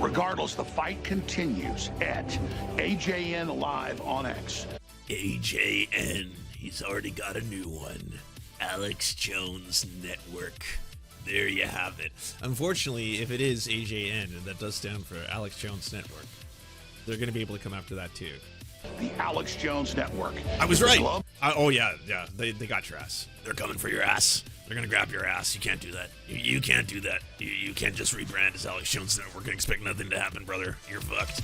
But regardless, the fight continues at AJN Live on X. AJN. He's already got a new one. Alex Jones Network. There you have it. Unfortunately, if it is AJN, and that does stand for Alex Jones Network, they're going to be able to come after that too. The Alex Jones Network. I was right. Oh, yeah. They got your ass. They're coming for your ass. They're going to grab your ass. You can't do that. You can't do that. You can't just rebrand as Alex Jones Network and expect nothing to happen, brother. You're fucked.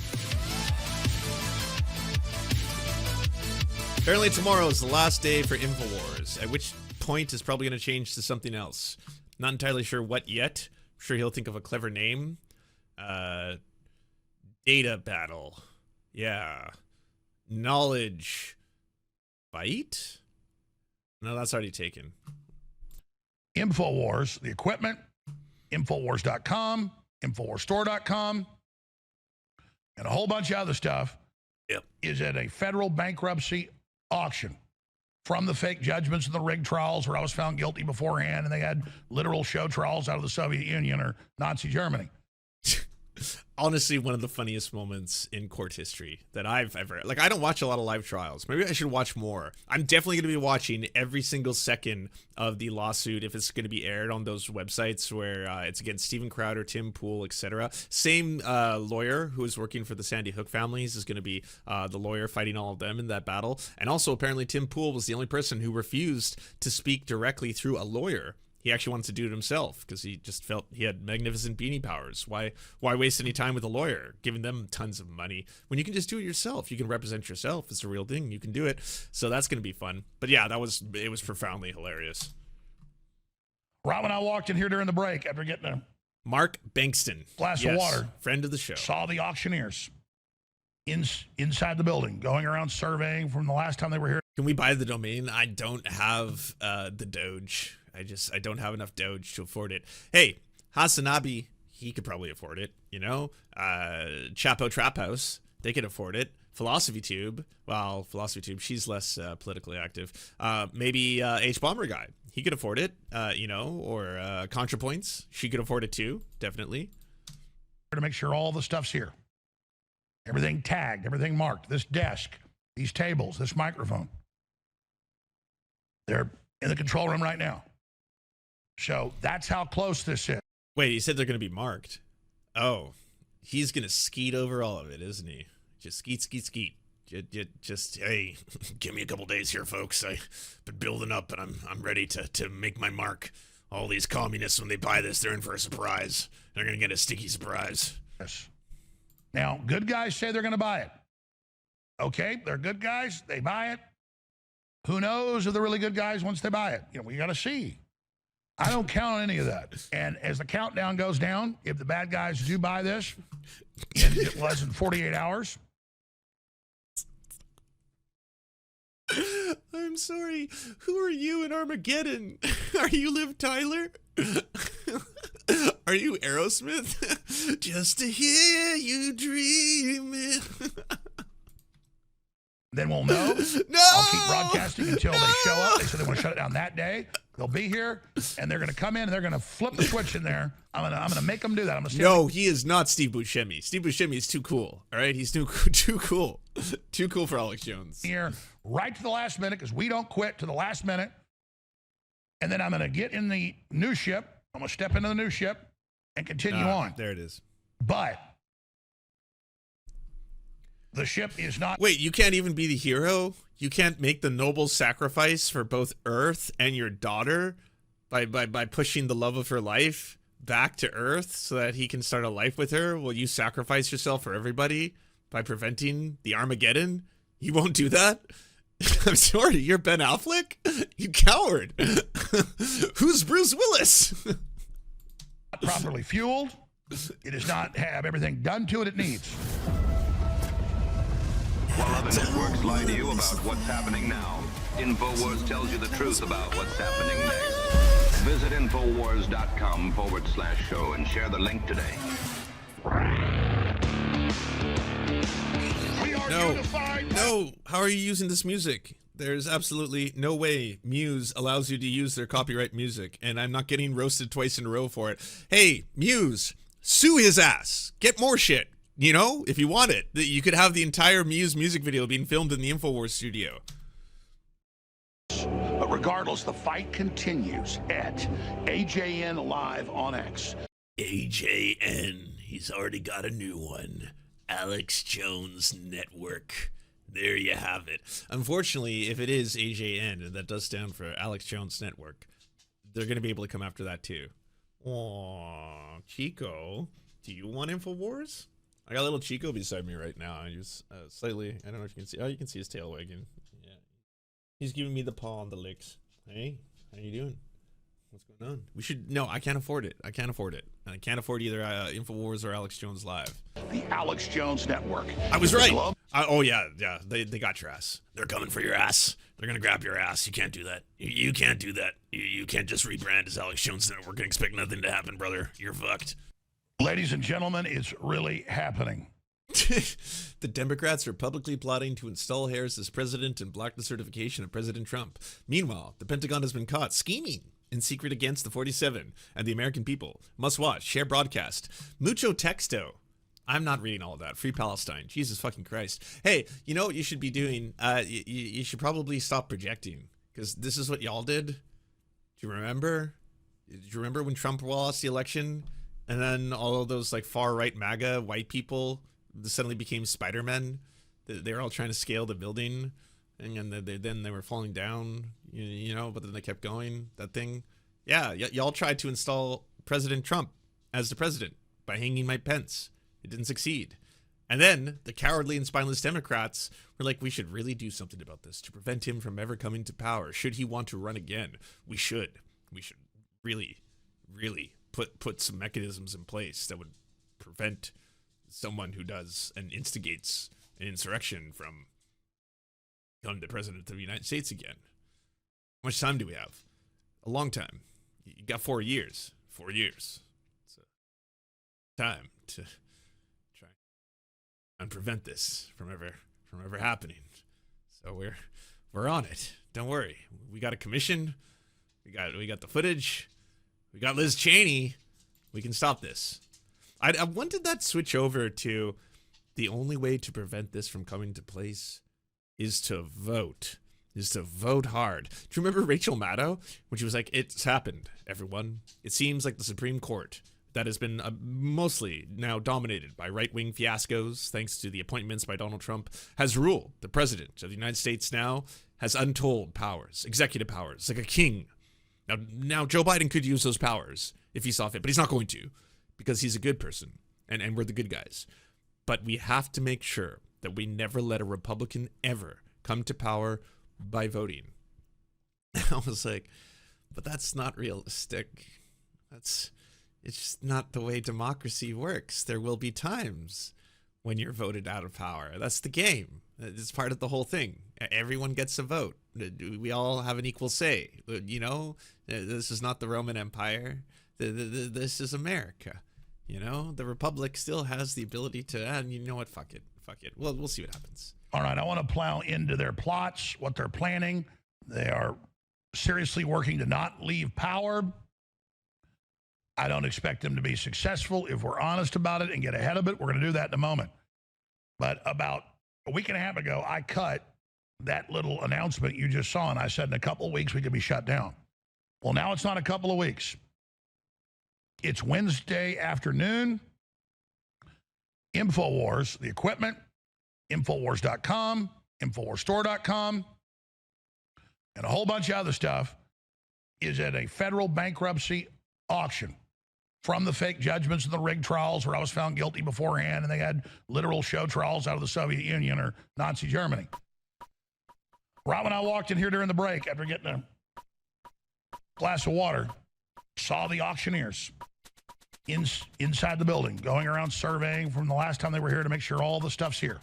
Apparently tomorrow is the last day for InfoWars, at which point it's probably going to change to something else. Not entirely sure what yet. I'm sure he'll think of a clever name. Data battle. Yeah. Knowledge fight? No, that's already taken. InfoWars, the equipment, InfoWars.com, InfoWarsStore.com, and a whole bunch of other stuff is at a federal bankruptcy auction from the fake judgments and the rigged trials where I was found guilty beforehand and they had literal show trials out of the Soviet Union or Nazi Germany. Honestly, one of the funniest moments in court history that I've ever... Like, I don't watch a lot of live trials. Maybe I should watch more. I'm definitely going to be watching every single second of the lawsuit if it's going to be aired on those websites where it's against Steven Crowder, Tim Pool, etc. Same lawyer who is working for the Sandy Hook families is going to be the lawyer fighting all of them in that battle. And also, apparently, Tim Pool was the only person who refused to speak directly through a lawyer. He actually wants to do it himself because he just felt he had magnificent beanie powers. Why waste any time with a lawyer, giving them tons of money when you can just do it yourself? You can represent yourself. It's a real thing. You can do it. So that's going to be fun. But yeah, it was profoundly hilarious. Right when I walked in here during the break after getting a Mark Bankston, glass of water, friend of the show, saw the auctioneers inside the building going around surveying from the last time they were here. Can we buy the domain? I don't have the Doge. I don't have enough Doge to afford it. Hey, Hasanabi, he could probably afford it, you know? Chapo Trap House, they could afford it. Philosophy Tube, well, Philosophy Tube, she's less politically active. Maybe H Bomber Guy, he could afford it, you know? Or ContraPoints, she could afford it too, definitely. To make sure all the stuff's here. Everything tagged, everything marked. This desk, these tables, this microphone. They're in the control room right now. So that's how close this is. Wait, he said they're going to be marked. Oh, he's going to skeet over all of it, isn't he? Just skeet. Just, hey, give me a couple days here, folks. I've been building up, and I'm ready to make my mark. All these communists, when they buy this, they're in for a surprise. They're going to get a sticky surprise. Yes. Now, good guys say they're going to buy it. Okay, they're good guys. They buy it. Who knows if they're really good guys once they buy it? You know, we got to see. I don't count on any of that. And as the countdown goes down, if the bad guys do buy this in less than 48 hours. I'm sorry. Who are you in Armageddon? Are you Liv Tyler? Are you Aerosmith? Just to hear you dreaming. Then we'll know. No! I'll keep broadcasting until they show up. They said they want to shut it down that day. They'll be here, and they're going to come in, and they're going to flip the switch in there. I'm gonna make them do that. No, he is not Steve Buscemi. Steve Buscemi is too cool. All right, he's too cool. Too cool for Alex Jones. Here, right to the last minute, because we don't quit to the last minute. And then I'm going to get in the new ship. I'm going to step into the new ship and continue on. There it is. But the ship is not... Wait, you can't even be the hero? You can't make the noble sacrifice for both Earth and your daughter by pushing the love of her life back to Earth so that he can start a life with her? Will you sacrifice yourself for everybody by preventing the Armageddon? You won't do that? I'm sorry, you're Ben Affleck? You coward. Who's Bruce Willis? Not properly fueled. It does not have everything done to it needs. While other networks lie to you about what's happening now, InfoWars tells you the truth about what's happening next. Visit InfoWars.com/show and share the link today. No, how are you using this music? There's absolutely no way Muse allows you to use their copyright music, and I'm not getting roasted twice in a row for it. Hey, Muse, Sue his ass. Get more shit. You know, if you want it, you could have the entire Muse music video being filmed in the InfoWars studio. But regardless, the fight continues at AJN Live on X. AJN. He's already got a new one. Alex Jones Network. There you have it. Unfortunately, if it is AJN, and that does stand for Alex Jones Network, they're going to be able to come after that too. Aw, Chico, do you want InfoWars? I got a little Chico beside me right now. I just slightly, I don't know if you can see. Oh, you can see his tail wagging. Yeah, he's giving me the paw on the licks. Hey, how you doing? What's going on? We should. No, I can't afford it. I can't afford it. And I can't afford either InfoWars or Alex Jones Live. The Alex Jones Network. I was right. Oh yeah. They got your ass. They're coming for your ass. They're gonna grab your ass. You can't do that. You can't do that. You can't just rebrand as Alex Jones Network and expect nothing to happen, brother. You're fucked. Ladies and gentlemen, it's really happening. The Democrats are publicly plotting to install Harris as president and block the certification of President Trump. Meanwhile, the Pentagon has been caught scheming in secret against the 47 and the American people. Must watch, share broadcast. Mucho texto. I'm not reading all of that. Free Palestine. Jesus fucking Christ. Hey, you know what you should be doing? You should probably stop projecting, because this is what y'all did. Do you remember? Did you remember when Trump lost the election? And then all of those like far right MAGA white people suddenly became Spider-Men. They were all trying to scale the building, and then they were falling down, you know, but then they kept going, that thing. Yeah, y'all tried to install President Trump as the president by hanging Mike Pence. It didn't succeed. And then the cowardly and spineless Democrats were like, we should really do something about this to prevent him from ever coming to power. Should he want to run again, we should really put some mechanisms in place that would prevent someone who does and instigates an insurrection from becoming the president of the United States again. How much time do we have? A long time. You got 4 years. 4 years. It's time to try and prevent this from ever happening. So we're on it. Don't worry. We got a commission. We got the footage. We got Liz Cheney. We can stop this. When did that switch over to the only way to prevent this from coming to place is to vote? Is to vote hard. Do you remember Rachel Maddow when she was like, it's happened, everyone? It seems like the Supreme Court that has been mostly now dominated by right-wing fiascos thanks to the appointments by Donald Trump has ruled. The president of the United States now has untold powers, executive powers, like a king. Now Joe Biden could use those powers if he saw fit, but he's not going to, because he's a good person, and we're the good guys. But we have to make sure that we never let a Republican ever come to power by voting. I was like, but that's not realistic. It's just not the way democracy works. There will be times when you're voted out of power. That's the game. It's part of the whole thing. Everyone gets a vote. We all have an equal say. You know, this is not the Roman Empire. This is America. You know, the Republic still has the ability to, and you know what? Fuck it. Well, we'll see what happens. All right, I want to plow into their plots, what they're planning. They are seriously working to not leave power. I don't expect them to be successful. If we're honest about it and get ahead of it, we're going to do that in a moment. But about a week and a half ago, I cut that little announcement you just saw, and I said in a couple of weeks we could be shut down. Well, now it's not a couple of weeks. It's Wednesday afternoon. InfoWars, the equipment, InfoWars.com, InfoWarsStore.com, and a whole bunch of other stuff is at a federal bankruptcy auction from the fake judgments and the rigged trials where I was found guilty beforehand and they had literal show trials out of the Soviet Union or Nazi Germany. Right when I walked in here during the break after getting a glass of water, saw the auctioneers inside the building going around surveying from the last time they were here to make sure all the stuff's here.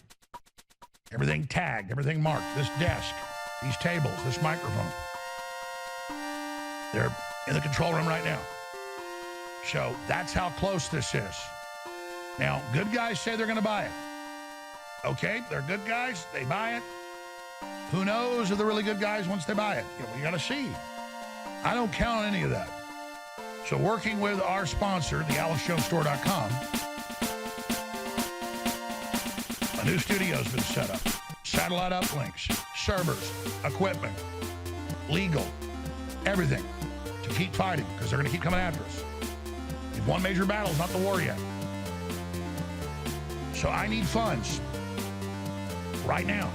Everything tagged, everything marked, this desk, these tables, this microphone. They're in the control room right now. So that's how close this is. Now, good guys say they're going to buy it. Okay, they're good guys, they buy it. Who knows if they're really good guys once they buy it? You got to see. I don't count on any of that. So working with our sponsor, the AlexJonesStore.com, a new studio has been set up. Satellite uplinks, servers, equipment, legal, everything to keep fighting because they're going to keep coming after us. We've won major battles, not the war yet. So I need funds right now.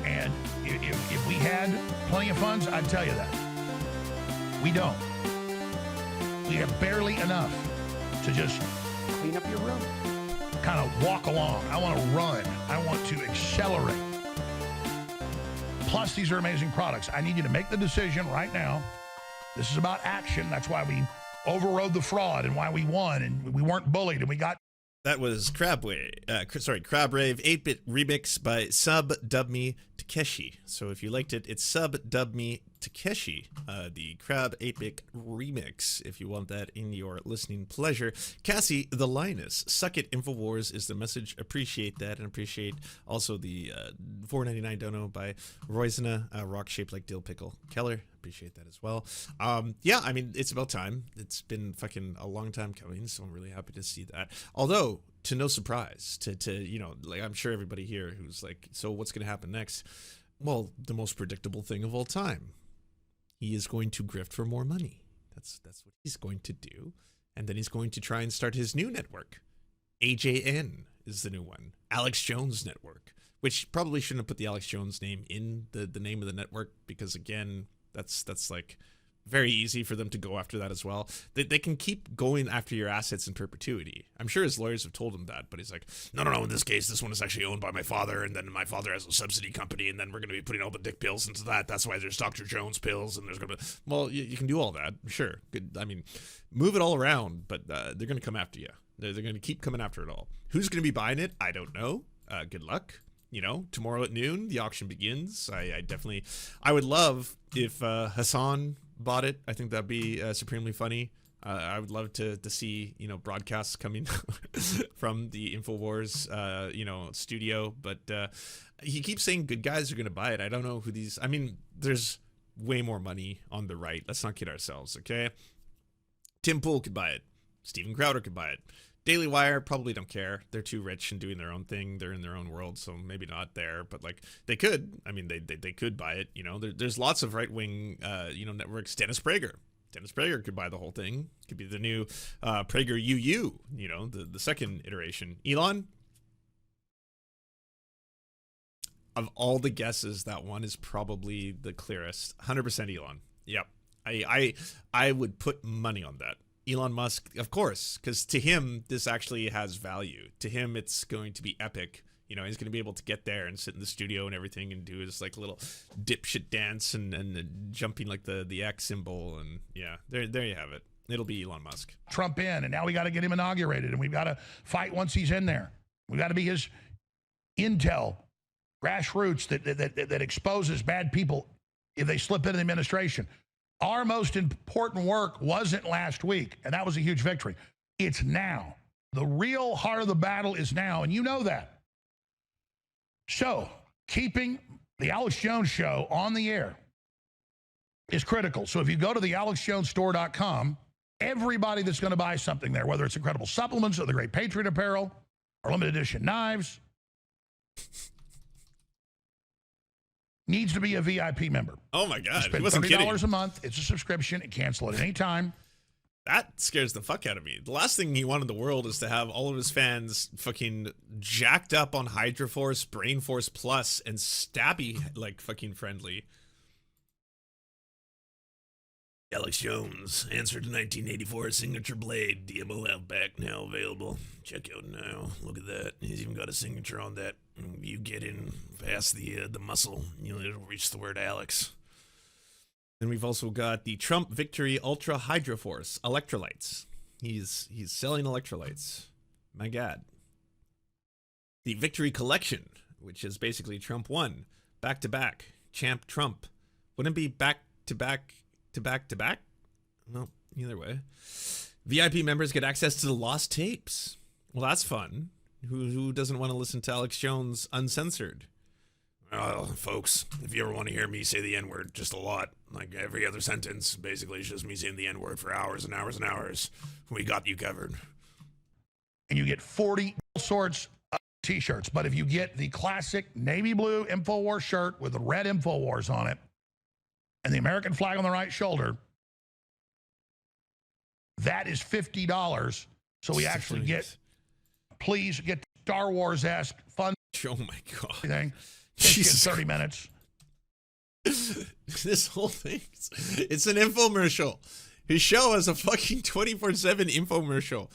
And if we had plenty of funds, I'd tell you that. We don't. We have barely enough to just Clean up your room. kind of walk along. I want to run. I want to accelerate. Plus, these are amazing products. I need you to make the decision right now. This is about action. That's why we overrode the fraud and why we won and we weren't bullied and we got. That was Crab Rave 8-bit remix by Sub Dub Me Takeshi. So if you liked it, it's Sub Dub Me Takeshi, the Crab 8-bit remix, if you want that in your listening pleasure. Cassie the Linus, suck it, InfoWars is the message. Appreciate that, and appreciate also the $4.99 dono by Roizena, rock shaped like dill pickle. Keller, appreciate that as well. Yeah, I mean, it's about time. It's been fucking a long time coming, so I'm really happy to see that. Although, to no surprise, to you know, like I'm sure everybody here who's like, so what's going to happen next? Well, the most predictable thing of all time. He is going to grift for more money. That's what he's going to do. And then he's going to try and start his new network. AJN is the new one. Alex Jones Network, which probably shouldn't have put the Alex Jones name in the name of the network because, again, that's like very easy for them to go after that as well. They can keep going after your assets in perpetuity. I'm sure his lawyers have told him that, but he's like, no, in this case, this one is actually owned by my father, and then my father has a subsidy company, and then we're going to be putting all the dick pills into that. That's why there's Dr. Jones pills, and there's going to, well, you can do all that, sure. Good. I mean, move it all around, but they're going to come after you. They're going to keep coming after it all. Who's going to be buying it? I don't know. Good luck. You know, tomorrow at noon, the auction begins. I would love if Hassan bought it. I think that'd be supremely funny. I would love to see, you know, broadcasts coming from the InfoWars, you know, studio. But he keeps saying good guys are going to buy it. I don't know who these. I mean, there's way more money on the right. Let's not kid ourselves, okay? Tim Pool could buy it. Steven Crowder could buy it. Daily Wire probably don't care. They're too rich and doing their own thing. They're in their own world, so maybe not there. But like they could. I mean, they could buy it. You know, there's lots of right wing, you know, networks. Dennis Prager could buy the whole thing. Could be the new Prager UU. You know, the second iteration. Elon. Of all the guesses, that one is probably the clearest. 100% Elon. Yep. I would put money on that. Elon Musk, of course, because to him, this actually has value. To him, it's going to be epic. You know, he's going to be able to get there and sit in the studio and everything and do his like little dipshit dance and jumping like the X symbol. And yeah, there you have it. It'll be Elon Musk. Trump in, and now we got to get him inaugurated, and we've got to fight once he's in there. We got to be his intel, grassroots that exposes bad people if they slip into the administration. Our most important work wasn't last week, and that was a huge victory. It's now. The real heart of the battle is now, and you know that. So, keeping the Alex Jones Show on the air is critical. So if you go to the AlexJonesStore.com, everybody that's going to buy something there, whether it's incredible supplements or the great Patriot apparel or limited edition knives, needs to be a VIP member. Oh my God. Spend $30 a month. It's a subscription. And cancel it at any time. That scares the fuck out of me. The last thing he wanted in the world is to have all of his fans fucking jacked up on Hydra Force, Brain Force Plus, and Stabby like fucking friendly. Alex Jones, answer to 1984 signature blade, DMO Outback now available. Check out now. Look at that. He's even got a signature on that. You get in past the muscle, it'll reach the word Alex. And we've also got the Trump Victory Ultra Hydra Force electrolytes. He's selling electrolytes. My God. The Victory Collection, which is basically Trump 1, back to back, Champ Trump. Wouldn't it be back to back to back to back? Well, either way. VIP members get access to the lost tapes. Well, that's fun. Who doesn't want to listen to Alex Jones uncensored? Folks, if you ever want to hear me say the N-word just a lot, like every other sentence, basically it's just me saying the N-word for hours and hours and hours. We got you covered. And you get 40 sorts of t-shirts. But if you get the classic navy blue InfoWars shirt with the red InfoWars on it and the American flag on the right shoulder, that is $50. So we actually get, please get Star Wars-esque fun. Oh my God. Thing. Jesus. 30 minutes. This whole thing, it's an infomercial. His show has a fucking 24/7 infomercial.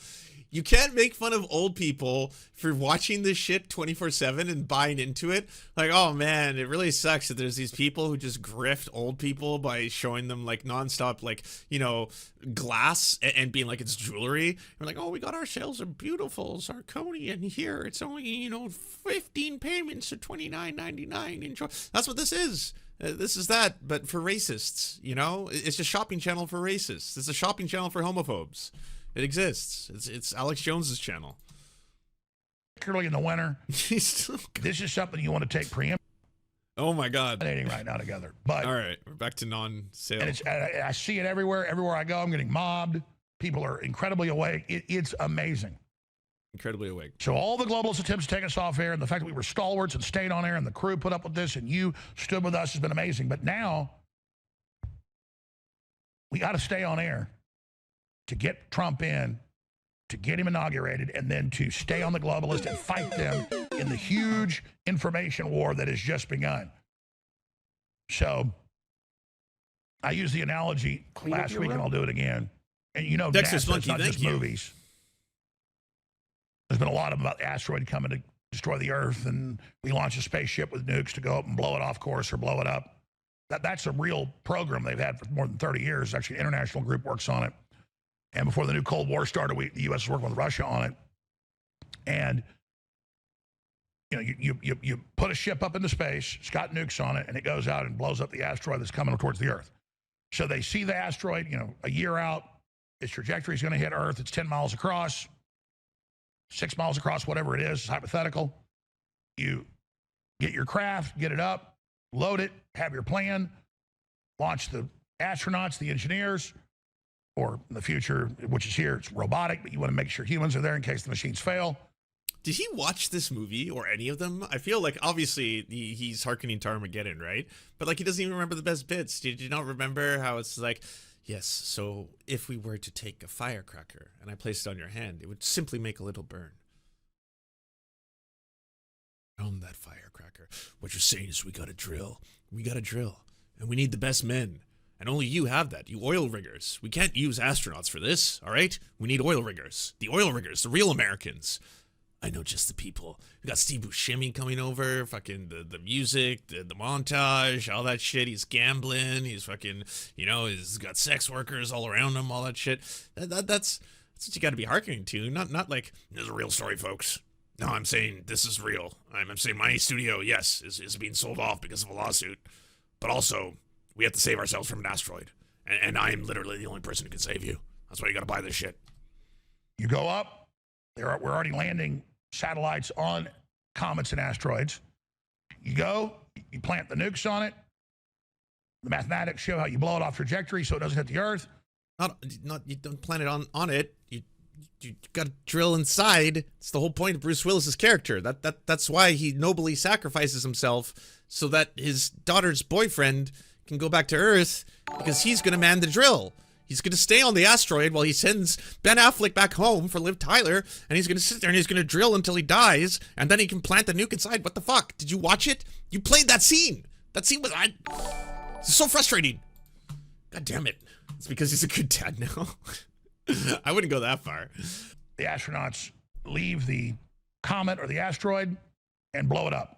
You can't make fun of old people for watching this shit 24/7 and buying into it. Like, oh man, it really sucks that there's these people who just grift old people by showing them like nonstop, like, you know, glass and being like it's jewelry. We're like, oh, we got our shells are beautiful, zirconian here. It's only, you know, 15 payments of $29.99. Enjoy. That's what this is. This is that, but for racists, you know? It's a shopping channel for racists. It's a shopping channel for homophobes. It exists. It's Alex Jones's channel. Particularly in the winter. This is something you want to take preemptive. Oh my God. Right now together. But all right, we're back to non-sale. And I see it everywhere. Everywhere I go, I'm getting mobbed. People are incredibly awake. It's amazing. Incredibly awake. So all the globalist attempts to take us off air and the fact that we were stalwarts and stayed on air and the crew put up with this and you stood with us has been amazing. But now we got to stay on air to get Trump in, to get him inaugurated, and then to stay on the globalists and fight them in the huge information war that has just begun. So I used the analogy last week, and I'll do it again. And you know, Dexter's NASA, it's not thank just you. movies. There's been a lot of about the asteroid coming to destroy the Earth, and we launch a spaceship with nukes to go up and blow it off course or blow it up. That's a real program they've had for more than 30 years. Actually, an international group works on it. And before the new Cold War started, the U.S. was working with Russia on it. And you know, you put a ship up into space, it's got nukes on it, and it goes out and blows up the asteroid that's coming towards the Earth. So they see the asteroid, you know, a year out, its trajectory is going to hit Earth. It's 10 miles across, 6 miles across, whatever it is, it's hypothetical. You get your craft, get it up, load it, have your plan, launch the astronauts, the engineers, or in the future, which is here, it's robotic, but you want to make sure humans are there in case the machines fail. Did he watch this movie or any of them? I feel like obviously he's hearkening to Armageddon, right? But like he doesn't even remember the best bits. Did you not remember how it's like, yes, so if we were to take a firecracker and I placed it on your hand, it would simply make a little burn. On that firecracker. What you're saying is we got to drill. We got to drill. And we need the best men. And only you have that, you oil riggers. We can't use astronauts for this, all right? We need oil riggers. The oil riggers, the real Americans. I know just the people. We got Steve Buscemi coming over, fucking the music, the montage, all that shit. He's gambling. He's fucking, you know, he's got sex workers all around him, all that shit. That's what you got to be hearkening to. Not like, this is a real story, folks. No, I'm saying this is real. I'm saying my studio, yes, is being sold off because of a lawsuit. But also, we have to save ourselves from an asteroid. And I am literally the only person who can save you. That's why you got to buy this shit. You go up. We're already landing satellites on comets and asteroids. You go, you plant the nukes on it. The mathematics show how you blow it off trajectory so it doesn't hit the Earth. Not you don't plant it on it. You got to drill inside. It's the whole point of Bruce Willis's character. That's why he nobly sacrifices himself so that his daughter's boyfriend can go back to Earth because he's going to man the drill. He's going to stay on the asteroid while he sends Ben Affleck back home for Liv Tyler, and he's going to sit there and he's going to drill until he dies, and then he can plant the nuke inside. What the fuck? Did you watch it? You played that scene. That scene was... It's so frustrating. God damn it. It's because he's a good dad now. I wouldn't go that far. The astronauts leave the comet or the asteroid and blow it up.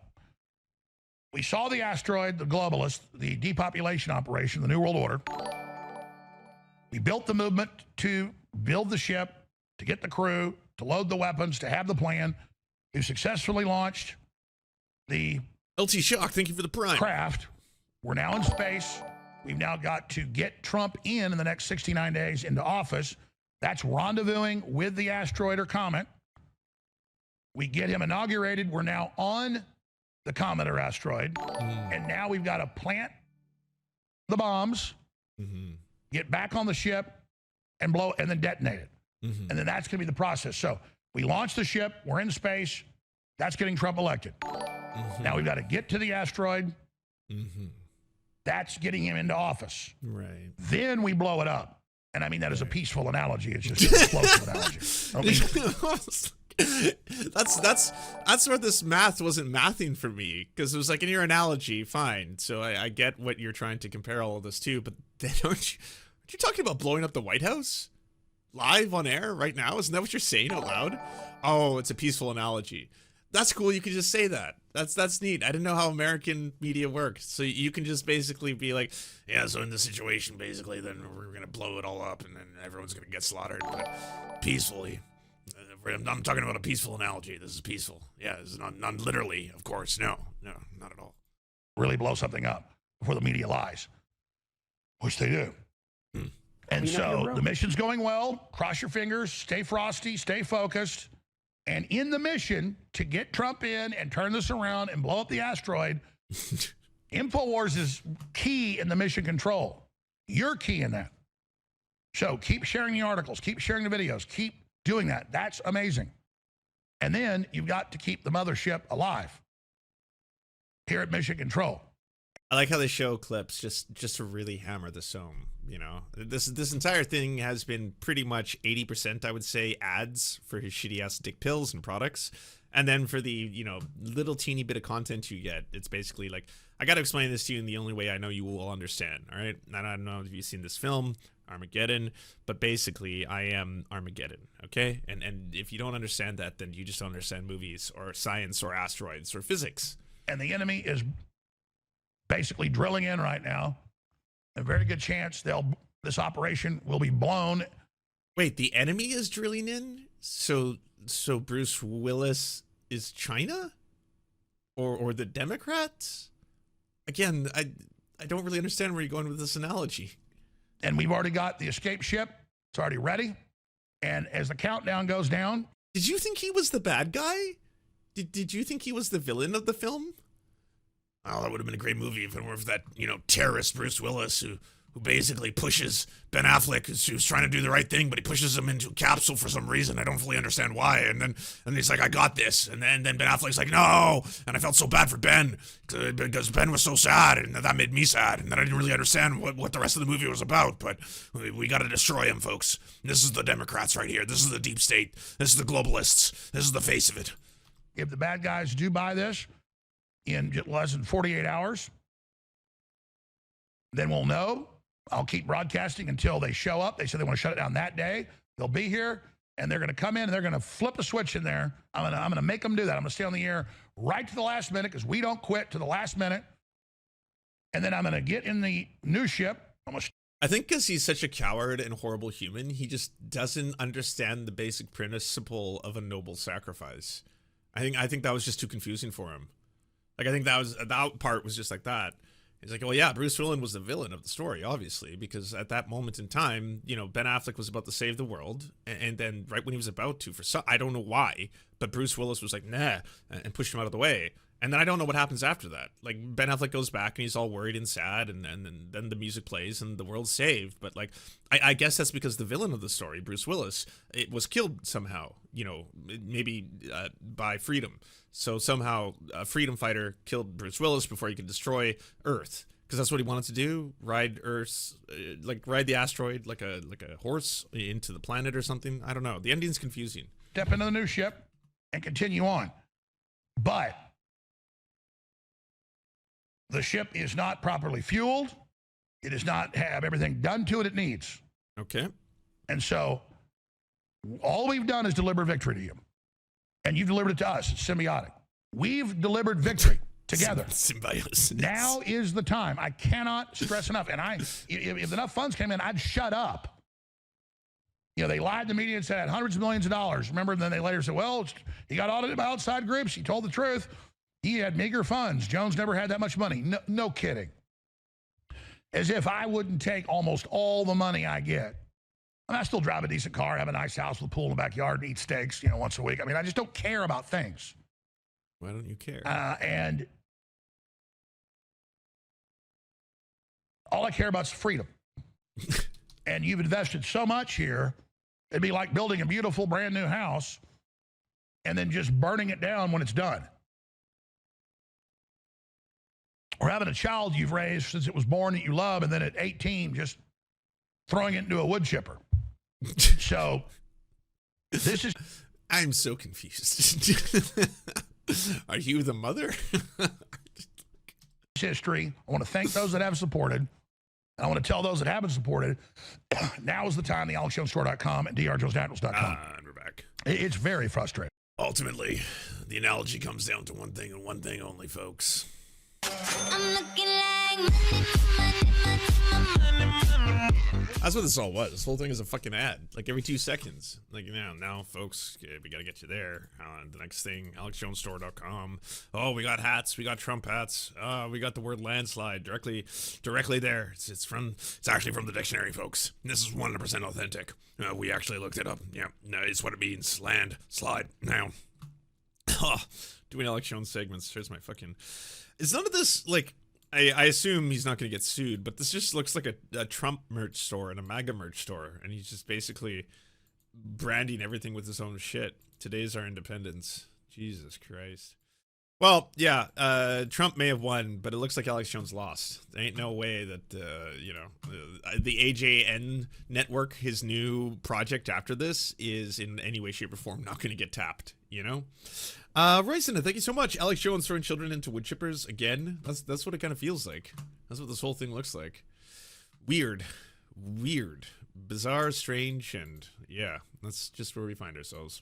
We saw the asteroid, the globalist, the depopulation operation, the New World Order. We built the movement to build the ship, to get the crew, to load the weapons, to have the plan. We've successfully launched the LT Shock, thank you for the prime. Craft. We're now in space. We've now got to get Trump in the next 69 days into office. That's rendezvousing with the asteroid or comet. We get him inaugurated. We're now on the comet or asteroid. And now we've got to plant the bombs, get back on the ship, and blow, and then detonate it. And then that's going to be the process. So we launch the ship. We're in space. That's getting Trump elected. Now we've got to get to the asteroid. That's getting him into office. Right. Then we blow it up. And I mean that as a peaceful analogy. It's just an explosive analogy. That's where this math wasn't mathing for me, because it was like, in your analogy, fine. So I get what you're trying to compare all of this to, but then aren't you talking about blowing up the White House live on air right now? Isn't that what you're saying out loud? Oh, it's a peaceful analogy. That's cool. You can just say that. That's neat. I didn't know how American media worked. So you can just basically be like, yeah, so in this situation, basically, then we're going to blow it all up and then everyone's going to get slaughtered, but peacefully. I'm talking about a peaceful analogy. This is peaceful. Yeah, this is not literally, of course. No, not at all. Really blow something up before the media lies, which they do. And so the mission's going well. Cross your fingers, stay frosty, stay focused. And in the mission to get Trump in and turn this around and blow up the asteroid, InfoWars is key in the mission control. You're key in that. So keep sharing the articles, keep sharing the videos, keep doing that. That's amazing. And then you've got to keep the mothership alive here at Mission Control. I like how they show clips just to really hammer this home. You know, this entire thing has been pretty much 80%, I would say, ads for his shitty ass dick pills and products. And then for the, you know, little teeny bit of content you get, it's basically like, I got to explain this to you in the only way I know you will understand. All right. And I don't know if you've seen this film, Armageddon, but basically I am Armageddon. Okay. And if you don't understand that, then you just don't understand movies or science or asteroids or physics. And the enemy is basically drilling in right now. A very good chance this operation will be blown. Wait, the enemy is drilling in? So Bruce Willis is China? Or the Democrats? Again, I don't really understand where you're going with this analogy. And we've already got the escape ship. It's already ready. And as the countdown goes down. Did you think he was the bad guy? Did you think he was the villain of the film? Oh, that would have been a great movie if it were for that, you know, terrorist Bruce Willis who basically pushes Ben Affleck, who's trying to do the right thing, but he pushes him into a capsule for some reason. I don't fully understand why. And he's like, I got this. And then Ben Affleck's like, no. And I felt so bad for Ben because Ben was so sad, and that made me sad. And then I didn't really understand what the rest of the movie was about. But we got to destroy him, folks. This is the Democrats right here. This is the deep state. This is the globalists. This is the face of it. If the bad guys do buy this in just less than 48 hours, then we'll know. I'll keep broadcasting until they show up. They said they want to shut it down that day. They'll be here, and they're going to come in, and they're going to flip a switch in there. I'm going to make them do that. I'm going to stay on the air right to the last minute because we don't quit to the last minute. And then I'm going to get in the new ship. I think because he's such a coward and horrible human, he just doesn't understand the basic principle of a noble sacrifice. I think that was just too confusing for him. Like, I think that part was just like that. He's like, well, yeah, Bruce Willis was the villain of the story, obviously, because at that moment in time, you know, Ben Affleck was about to save the world. And then right when he was about to, I don't know why, but Bruce Willis was like, nah, and pushed him out of the way. And then I don't know what happens after that. Like, Ben Affleck goes back and he's all worried and sad, and then the music plays and the world's saved. But, like, I guess that's because the villain of the story, Bruce Willis, it was killed somehow, you know, maybe by freedom. So somehow a freedom fighter killed Bruce Willis before he could destroy Earth, because that's what he wanted to do, ride Earth's, ride the asteroid like a horse into the planet or something. I don't know. The ending's confusing. Step into the new ship and continue on. But the ship is not properly fueled. It does not have everything done to it needs. Okay. And so all we've done is deliver victory to you. And you've delivered it to us. It's symbiotic. We've delivered victory together. Symbiosis. Now is the time. I cannot stress enough. And if enough funds came in, I'd shut up. You know, they lied to the media and said hundreds of millions of dollars. Remember, then they later said, well, he got audited by outside groups. He told the truth. He had meager funds. Jones never had that much money. No kidding. As if I wouldn't take almost all the money I get. I mean, I still drive a decent car, have a nice house with a pool in the backyard, and eat steaks, you know, once a week. I mean, I just don't care about things. Why don't you care? And all I care about is freedom. And you've invested so much here, it'd be like building a beautiful brand new house and then just burning it down when it's done. Or having a child you've raised since it was born that you love, and then at 18, just throwing it into a wood chipper. So this is... I'm so confused. Are you the mother? history. I want to thank those that have supported. I want to tell those that haven't supported, now is the time, the AlexJonesStore.com and drjonesnaturals.com. And we're back. It's very frustrating. Ultimately, the analogy comes down to one thing and one thing only, folks. I'm looking like money. That's what this all was. This whole thing is a fucking ad. Like every 2 seconds. Like, now, folks, we got to get you there. The next thing, AlexJonesStore.com. Oh, we got hats. We got Trump hats. We got the word landslide directly there. It's actually from the dictionary, folks. This is 100% authentic. We actually looked it up. Yeah, no, it's what it means. Land, slide, noun. Doing Alex Jones segments. Here's my fucking... Is none of this, like... I assume he's not going to get sued, but this just looks like a Trump merch store and a MAGA merch store, and he's just basically branding everything with his own shit. Today's our independence. Jesus Christ. Well, yeah, Trump may have won, but it looks like Alex Jones lost. There ain't no way that, the AJN network, his new project after this, is in any way, shape, or form not going to get tapped, you know? Royson, thank you so much. Alex Jones throwing children into wood chippers again. That's what it kind of feels like. That's what this whole thing looks like. Weird, bizarre, strange, and yeah, that's just where we find ourselves.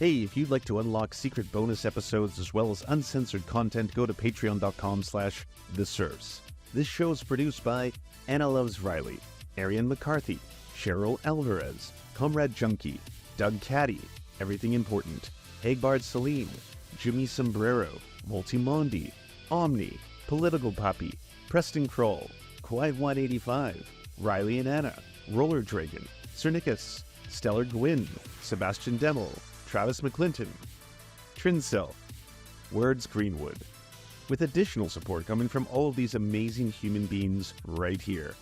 Hey, if you'd like to unlock secret bonus episodes as well as uncensored content, go to patreon.com/The Serfs. This show is produced by Anna Loves Riley, Arian McCarthy, Cheryl Alvarez, Comrade Junkie, Doug Caddy, Everything Important, Hagbard Celine, Jimmy Sombrero, Multimondi, Omni, Political Puppy, Preston Kroll, Quiet185, Riley and Anna, Roller Dragon, Cernicus, Stellar Gwyn, Sebastian Demel, Travis McClinton, Trincel, Words Greenwood, with additional support coming from all of these amazing human beings right here.